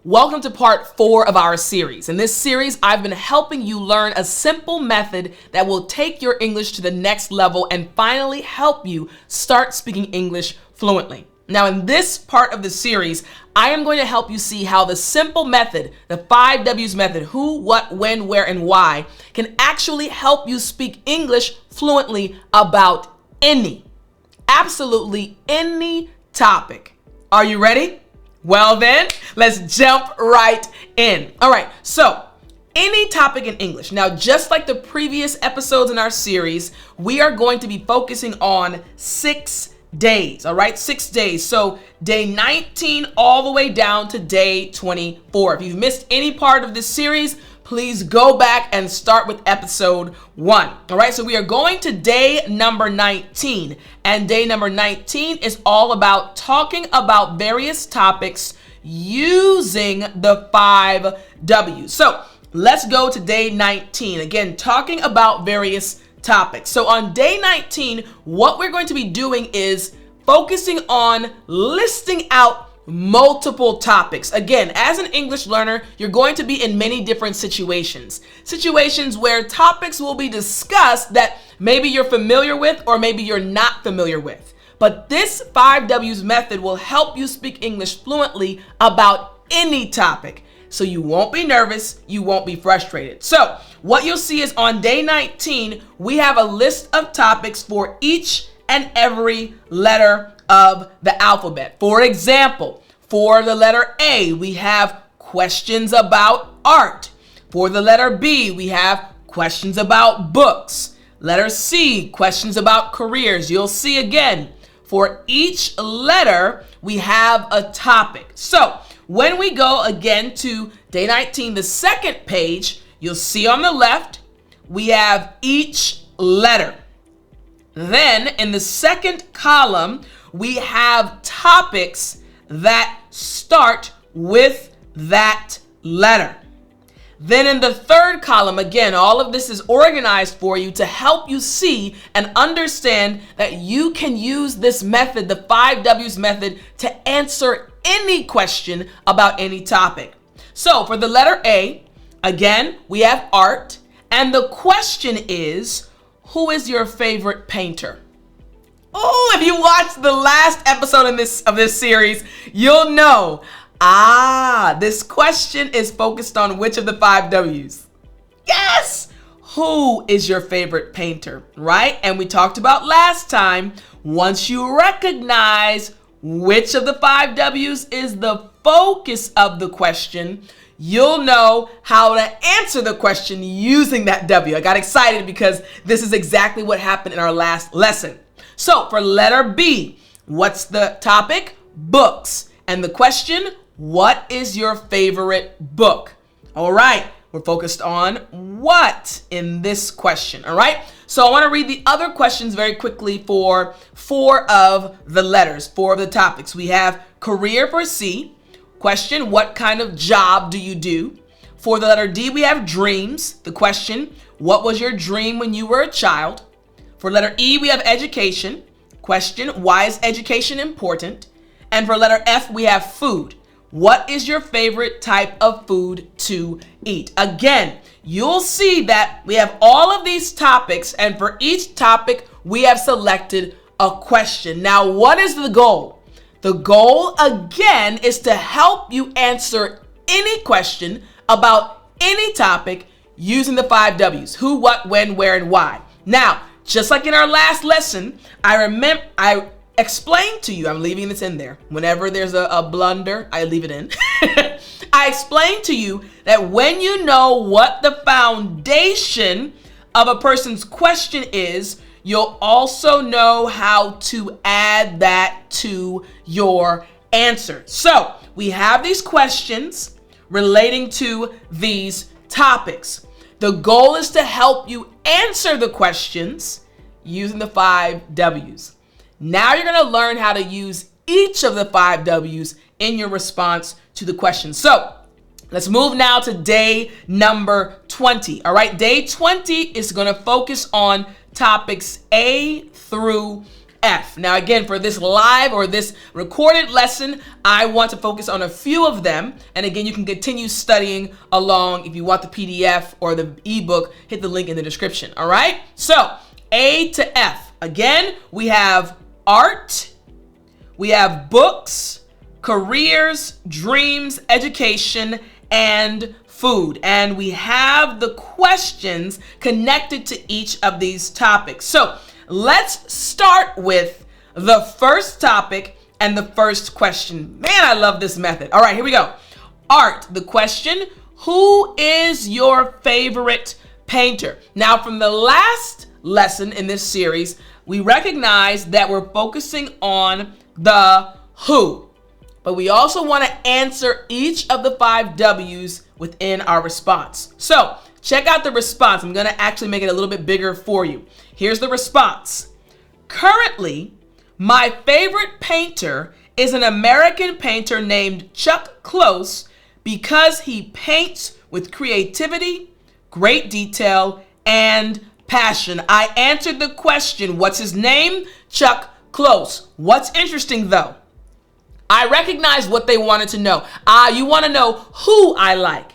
Welcome to part 4 of our series. In this series, I've been helping you learn a simple method that will take your English to the next level and finally help you start speaking English fluently. Now, in this part of the series, I am going to help you see how the simple method, the 5 W's method, who, what, when, where, and why, can actually help you speak English fluently about absolutely any topic. Are you ready? Well then, let's jump right in. All right, so any topic in English. Now, just like the previous episodes in our series, we are going to be focusing on 6 days, all right? 6 days. So day 19 all the way down to day 24. If you've missed any part of this series, please go back and start with episode 1. All right, so we are going to day number 19. And day number 19 is all about talking about various topics using the 5 W's. So let's go to day 19. Again, talking about various topics. So on day 19, what we're going to be doing is focusing on listing out multiple topics. Again, as an English learner, you're going to be in many different situations. Situations where topics will be discussed that maybe you're familiar with or maybe you're not familiar with. But this 5 W's method will help you speak English fluently about any topic. So you won't be nervous, you won't be frustrated. So what you'll see is on day 19, we have a list of topics for each and every letter of the alphabet. For example, for the letter A, we have questions about art. For the letter B, we have questions about books. Letter C, questions about careers. You'll see again, for each letter, we have a topic. So when we go again to day 19, the second page, you'll see on the left, we have each letter. Then in the second column, we have topics that start with that letter. Then in the third column, again, all of this is organized for you to help you see and understand that you can use this method, the 5 W's method, to answer any question about any topic. So for the letter A, again, we have art, and the question is, who is your favorite painter? Oh, if you watched the last episode of this series, you'll know, this question is focused on which of the 5 W's? Yes! Who is your favorite painter, right? And we talked about last time, once you recognize which of the 5 W's is the focus of the question, you'll know how to answer the question using that W. I got excited because this is exactly what happened in our last lesson. So for letter B, what's the topic? Books. And the question, what is your favorite book? All right, we're focused on what in this question, all right? So I want to read the other questions very quickly for 4 of the letters, 4 of the topics. We have career for C. Question, what kind of job do you do? For the letter D, we have dreams. The question, what was your dream when you were a child? For letter E, we have education. Question, why is education important? And for letter F, we have food. What is your favorite type of food to eat? Again, you'll see that we have all of these topics, and for each topic, we have selected a question. Now, what is the goal? The goal, again, is to help you answer any question about any topic using the 5 W's. Who, what, when, where, and why. Now, just like in our last lesson, I explained to you, I'm leaving this in there. Whenever there's a blunder, I leave it in. I explained to you that when you know what the foundation of a person's question is, you'll also know how to add that to your answer. So we have these questions relating to these topics. The goal is to help you answer the questions using the 5 W's. Now you're going to learn how to use each of the 5 W's in your response to the question. So let's move now to day number 20. All right, day 20 is going to focus on topics A through F. Now again, for this live or this recorded lesson, I want to focus on a few of them. And again, you can continue studying along. If you want the PDF or the ebook, hit the link in the description. All right. So A to F. Again, we have art, we have books, careers, dreams, education, and food. And we have the questions connected to each of these topics. So let's start with the first topic and the first question. Man, I love this method. All right, here we go. Art, the question, who is your favorite painter? Now, from the last lesson in this series, we recognize that we're focusing on the who, but we also want to answer each of the 5 W's within our response. So check out the response. I'm going to actually make it a little bit bigger for you. Here's the response. Currently, my favorite painter is an American painter named Chuck Close because he paints with creativity, great detail, and passion. I answered the question. What's his name? Chuck Close. What's interesting though, I recognize what they wanted to know. You want to know who I like,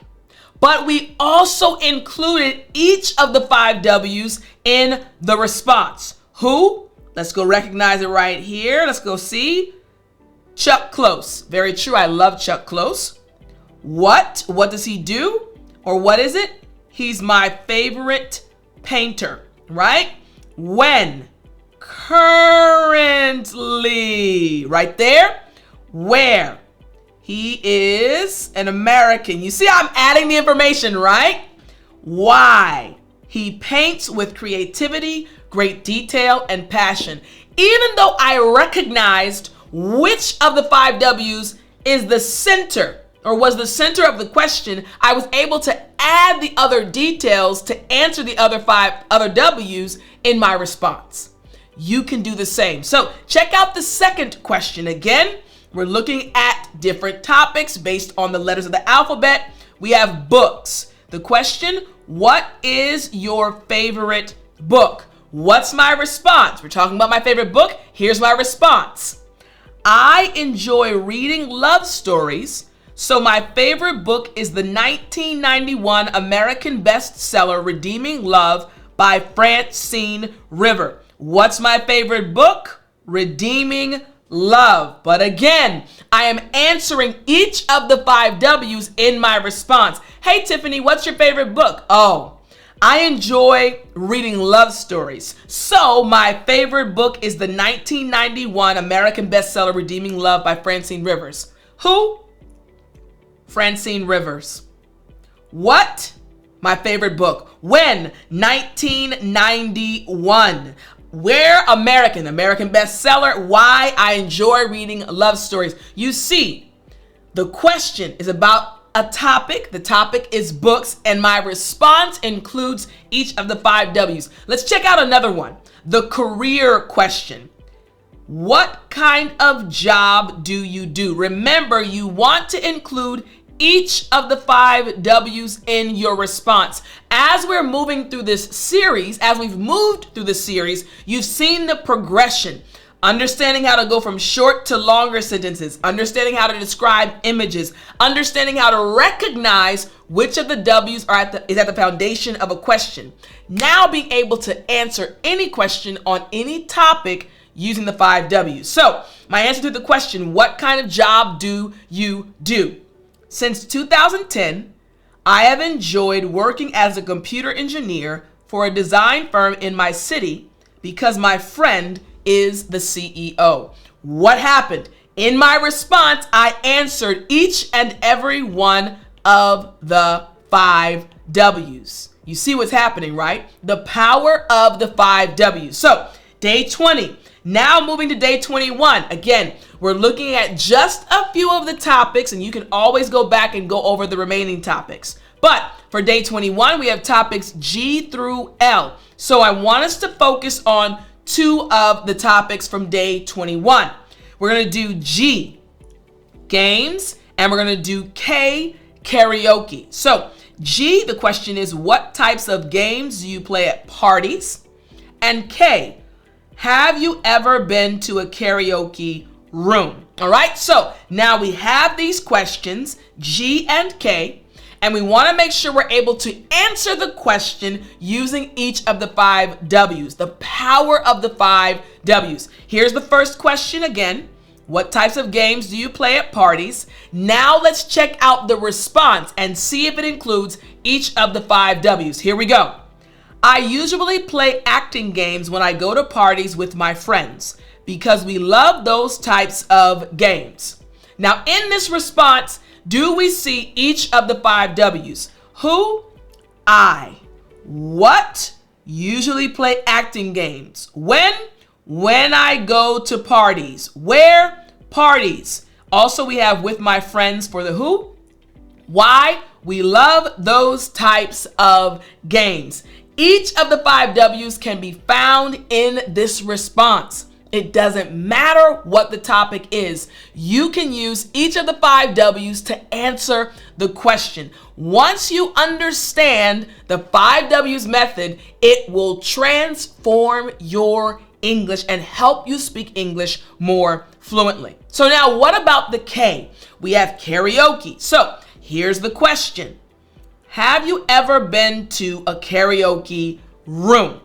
but we also included each of the 5 W's in the response. Who? Let's go recognize it right here. Let's go see. Chuck Close. Very true. I love Chuck Close. What? What does he do? Or what is it? He's my favorite painter, right? When? Currently. Right there. Where? He is an American. You see, I'm adding the information, right? Why? He paints with creativity, great detail, and passion. Even though I recognized which of the 5 W's is the center or was the center of the question, I was able to add the other details to answer the other 5 W's in my response. You can do the same. So check out the second question. Again, we're looking at different topics based on the letters of the alphabet. We have books. The question, what is your favorite book? What's my response? We're talking about my favorite book. Here's my response. I enjoy reading love stories, so my favorite book is the 1991 American bestseller Redeeming Love by Francine River. What's my favorite book? Redeeming Love. But again, I am answering each of the 5 W's in my response. Hey, Tiffany, what's your favorite book? Oh, I enjoy reading love stories. So my favorite book is the 1991 American bestseller Redeeming Love by Francine Rivers. Who? Francine Rivers. What? My favorite book. When? 1991. Where? American bestseller. Why? I enjoy reading love stories. You see, the question is about a topic. The topic is books, and my response includes each of the 5 W's. Let's check out another one. The career question. What kind of job do you do? Remember, you want to include each of the 5 W's in your response. As we're moving through this series, as we've moved through the series, you've seen the progression. Understanding how to go from short to longer sentences, understanding how to describe images, understanding how to recognize which of the W's is at the foundation of a question. Now being able to answer any question on any topic using the 5 W's. So my answer to the question, what kind of job do you do? Since 2010, I have enjoyed working as a computer engineer for a design firm in my city because my friend is the CEO. What happened? In my response, I answered each and every one of the 5 W's. You see what's happening, right? The power of the 5 W's. So day 20, now moving to day 21. Again, we're looking at just a few of the topics, and you can always go back and go over the remaining topics. But for day 21, we have topics G through L. So I want us to focus on 2 of the topics from day 21. We're going to do G, games, and we're going to do K, karaoke. So G, the question is, what types of games do you play at parties? And K, have you ever been to a karaoke room? All right, so now we have these questions, G and K, and we want to make sure we're able to answer the question using each of the 5 W's, the power of the 5 W's. Here's the first question again. What types of games do you play at parties? Now let's check out the response and see if it includes each of the 5 W's. Here we go. I usually play acting games when I go to parties with my friends because we love those types of games. Now in this response, do we see each of the 5 W's? Who? I. What? Usually play acting games. When? When I go to parties. Where? Parties. Also, we have with my friends for the who. Why? We love those types of games. Each of the 5 W's can be found in this response. It doesn't matter what the topic is. You can use each of the 5 W's to answer the question. Once you understand the 5 W's method, it will transform your English and help you speak English more fluently. So now what about the K? We have karaoke. So here's the question. Have you ever been to a karaoke room?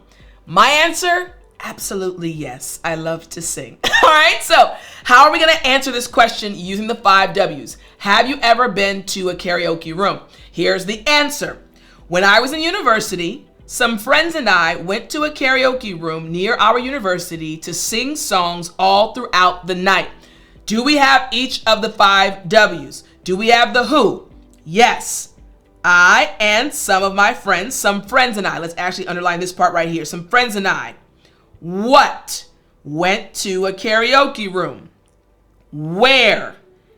My answer, absolutely yes. I love to sing. All right, so how are we going to answer this question using the 5 W's? Have you ever been to a karaoke room? Here's the answer. When I was in university, some friends and I went to a karaoke room near our university to sing songs all throughout the night. Do we have each of the 5 W's? Do we have the who? Yes. I and some of my friends, some friends and I, let's actually underline this part right here. Some friends and I. What? Went to a karaoke room. Where?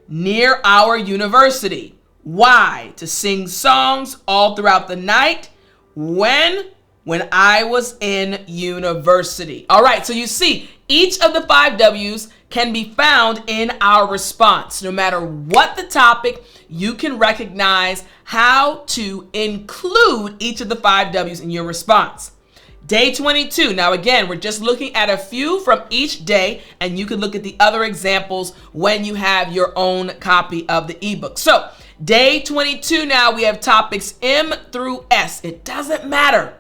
Near our university. Why? To sing songs all throughout the night. When I was in university. All right, so you see, each of the 5 W's can be found in our response. No matter what the topic, you can recognize how to include each of the 5 W's in your response. Day 22. Now again, we're just looking at a few from each day, and you can look at the other examples when you have your own copy of the ebook. So day 22 now, we have topics M through S. It doesn't matter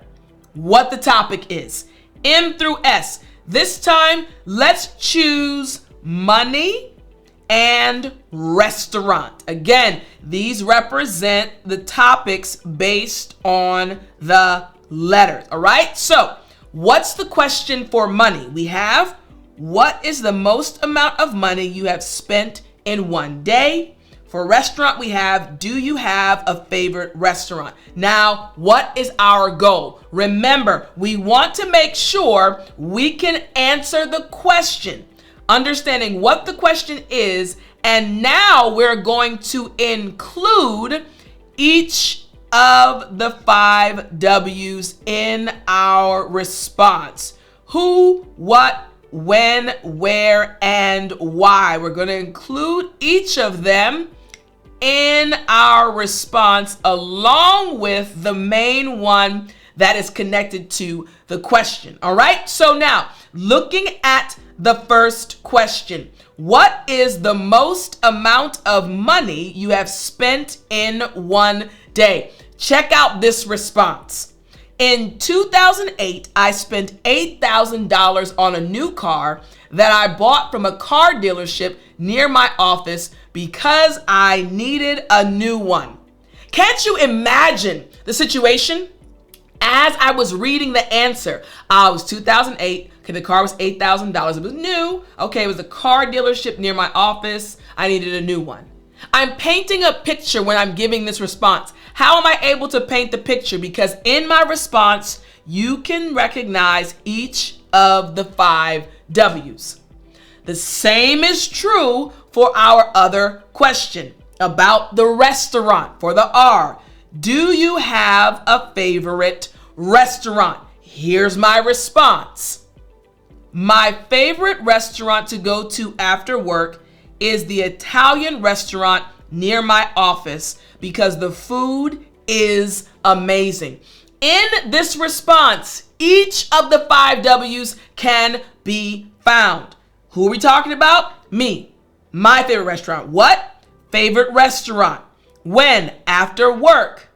what the topic is. M through S. This time, let's choose money and restaurant. Again, these represent the topics based on the letters. All right, so what's the question for money? We have, what is the most amount of money you have spent in one day? For restaurant, we have, do you have a favorite restaurant? Now, what is our goal? Remember, we want to make sure we can answer the question, understanding what the question is, and now we're going to include each of the 5 W's in our response. Who, what, when, where, and why. We're going to include each of them in our response along with the main one that is connected to the question. All right, so now looking at the first question, what is the most amount of money you have spent in one day? Check out this response. In 2008, I spent $8,000 on a new car that I bought from a car dealership near my office because I needed a new one. Can't you imagine the situation? As I was reading the answer, it was 2008. Okay, the car was $8,000. It was new. Okay, it was a car dealership near my office. I needed a new one. I'm painting a picture when I'm giving this response. How am I able to paint the picture? Because in my response, you can recognize each of the 5 W's. The same is true for our other question about the restaurant for the R. Do you have a favorite restaurant? Here's my response. My favorite restaurant to go to after work is the Italian restaurant near my office because the food is amazing. In this response, each of the 5 W's can be found. Who are we talking about? Me. My favorite restaurant. What? Favorite restaurant. When? After work.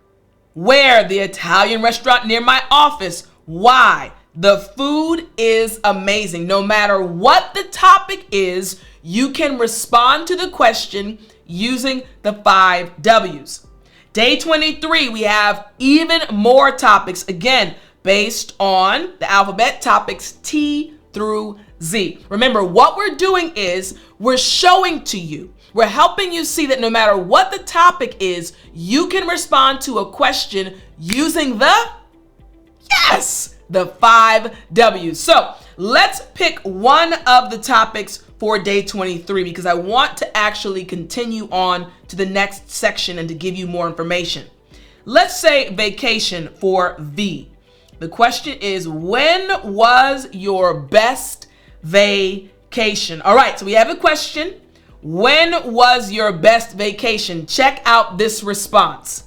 Where? The Italian restaurant near my office. Why? The food is amazing. No matter what the topic is, you can respond to the question using the 5 W's. Day 23, we have even more topics, again, based on the alphabet, topics T through Z. Remember, what we're doing is we're showing to you, we're helping you see that no matter what the topic is, you can respond to a question using the 5 W's. So let's pick one of the topics for day 23 because I want to actually continue on to the next section and to give you more information. Let's say vacation for V. The question is, when was your best vacation? All right, so we have a question. When was your best vacation? Check out this response.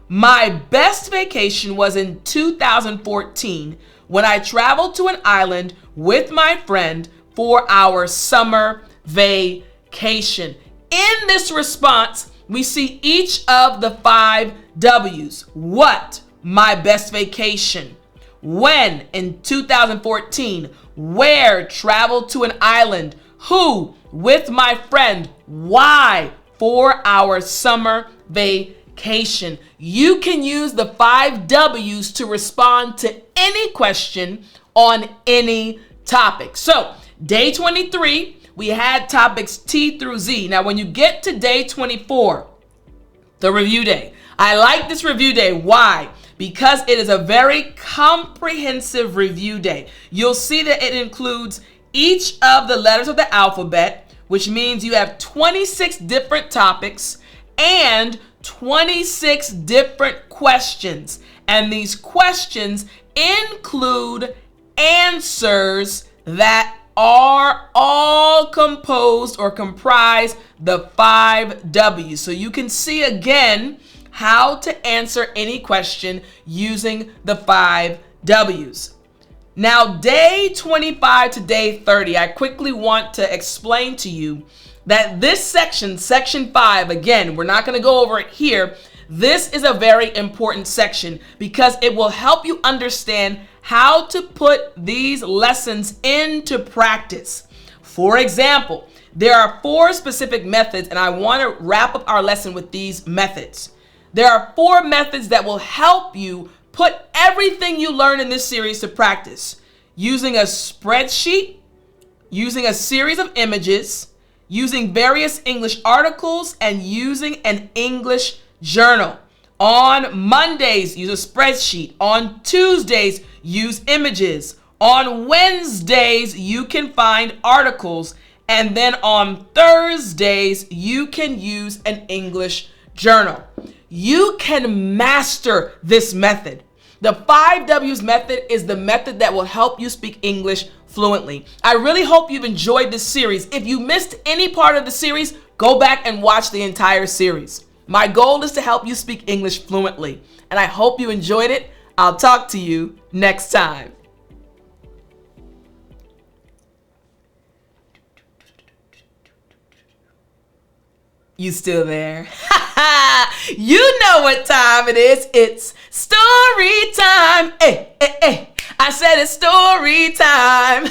My best vacation was in 2014 when I traveled to an island with my friend for our summer vacation. In this response, we see each of the 5 W's. What? My best vacation. When? In 2014. Where? Traveled to an island. Who? With my friend. Why? For our summer vacation. You can use the 5 W's to respond to any question on any topic. So, day 23, we had topics T through Z. Now, when you get to day 24, the review day, I like this review day. Why? Because it is a very comprehensive review day. You'll see that it includes each of the letters of the alphabet, which means you have 26 different topics and 26 different questions. And these questions include answers that are all composed or comprise the 5 W's. So you can see again how to answer any question using the 5 W's. Now, day 25 to day 30, I quickly want to explain to you that this section, section 5, again, we're not going to go over it here. This is a very important section because it will help you understand how to put these lessons into practice. For example, there are 4 specific methods, and I want to wrap up our lesson with these methods. There are 4 methods that will help you put everything you learn in this series to practice. Using a spreadsheet, using a series of images, using various English articles, and using an English journal. On Mondays, use a spreadsheet. On Tuesdays, use images. On Wednesdays, you can find articles. And then on Thursdays, you can use an English journal. You can master this method. The 5 W's method is the method that will help you speak English fluently. I really hope you've enjoyed this series. If you missed any part of the series, go back and watch the entire series. My goal is to help you speak English fluently, and I hope you enjoyed it. I'll talk to you next time. You still there? You know what time it is. It's story time. Hey, hey, hey. I said it's story time.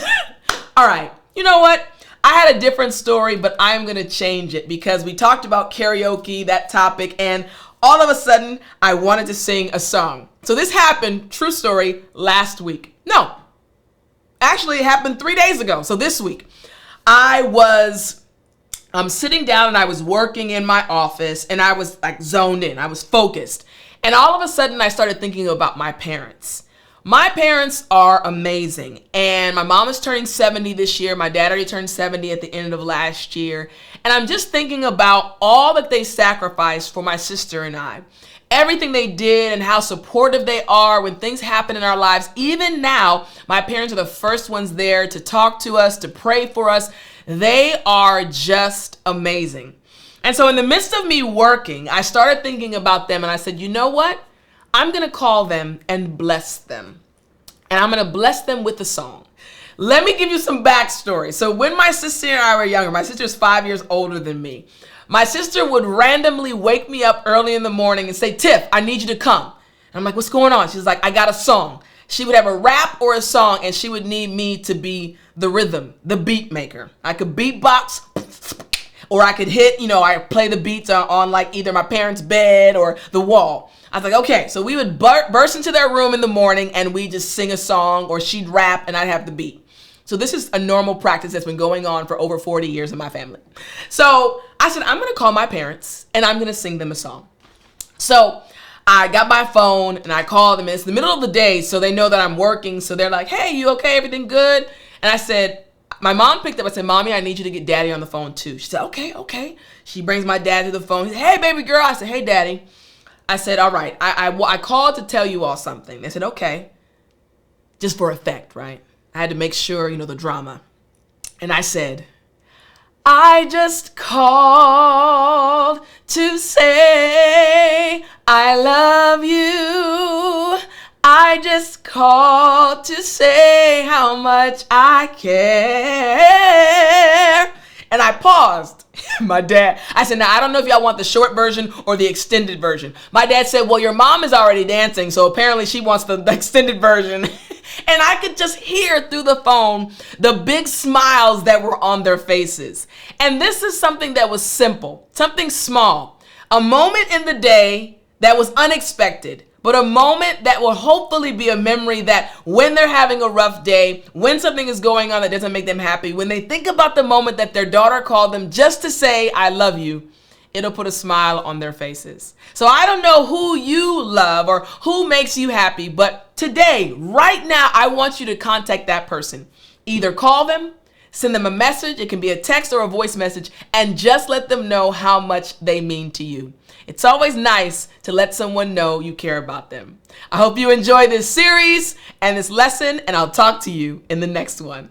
All right. You know what? I had a different story, but I'm going to change it because we talked about karaoke, that topic, and all of a sudden I wanted to sing a song. So this happened, true story, last week. No, actually it happened 3 days ago. So this week I'm sitting down and I was working in my office and I was like zoned in. I was focused. And all of a sudden I started thinking about my parents. My parents are amazing. And my mom is turning 70 this year. My dad already turned 70 at the end of last year. And I'm just thinking about all that they sacrificed for my sister and I. Everything they did and how supportive they are when things happen in our lives. Even now, my parents are the first ones there to talk to us, to pray for us. They are just amazing. And so in the midst of me working, I started thinking about them and I said, you know what? I'm going to call them and bless them. And I'm going to bless them with a song. Let me give you some backstory. So when my sister and I were younger, my sister's 5 years older than me. My sister would randomly wake me up early in the morning and say, Tiff, I need you to come. And I'm like, what's going on? She's like, I got a song. She would have a rap or a song, and she would need me to be the rhythm, the beat maker. I could beatbox, or I could hit, I play the beats on like either my parents' bed or the wall. I was like, okay. So we would burst into their room in the morning and we just sing a song, or she'd rap and I'd have the beat. So this is a normal practice that's been going on for over 40 years in my family. So I said, I'm going to call my parents and I'm going to sing them a song. So I got my phone and I called them. It's the middle of the day, so they know that I'm working. So they're like, hey, you okay? Everything good? And I said, my mom picked up. I said, Mommy, I need you to get Daddy on the phone too. She said, okay. She brings my dad to the phone. He said, hey, baby girl. I said, hey, Daddy. I said, all right. I called to tell you all something. They said, okay. Just for effect, right? I had to make sure, the drama. And I said, I just called to say I love you. I just called to say how much I care. And I paused. My dad, I said, now I don't know if y'all want the short version or the extended version. My dad said, well, your mom is already dancing, so apparently she wants the extended version. And I could just hear through the phone the big smiles that were on their faces. And this is something that was simple, something small, a moment in the day that was unexpected, but a moment that will hopefully be a memory that when they're having a rough day, when something is going on that doesn't make them happy, when they think about the moment that their daughter called them just to say, I love you, it'll put a smile on their faces. So I don't know who you love or who makes you happy, but today, right now, I want you to contact that person. Either call them, send them a message, it can be a text or a voice message, and just let them know how much they mean to you. It's always nice to let someone know you care about them. I hope you enjoy this series and this lesson, and I'll talk to you in the next one.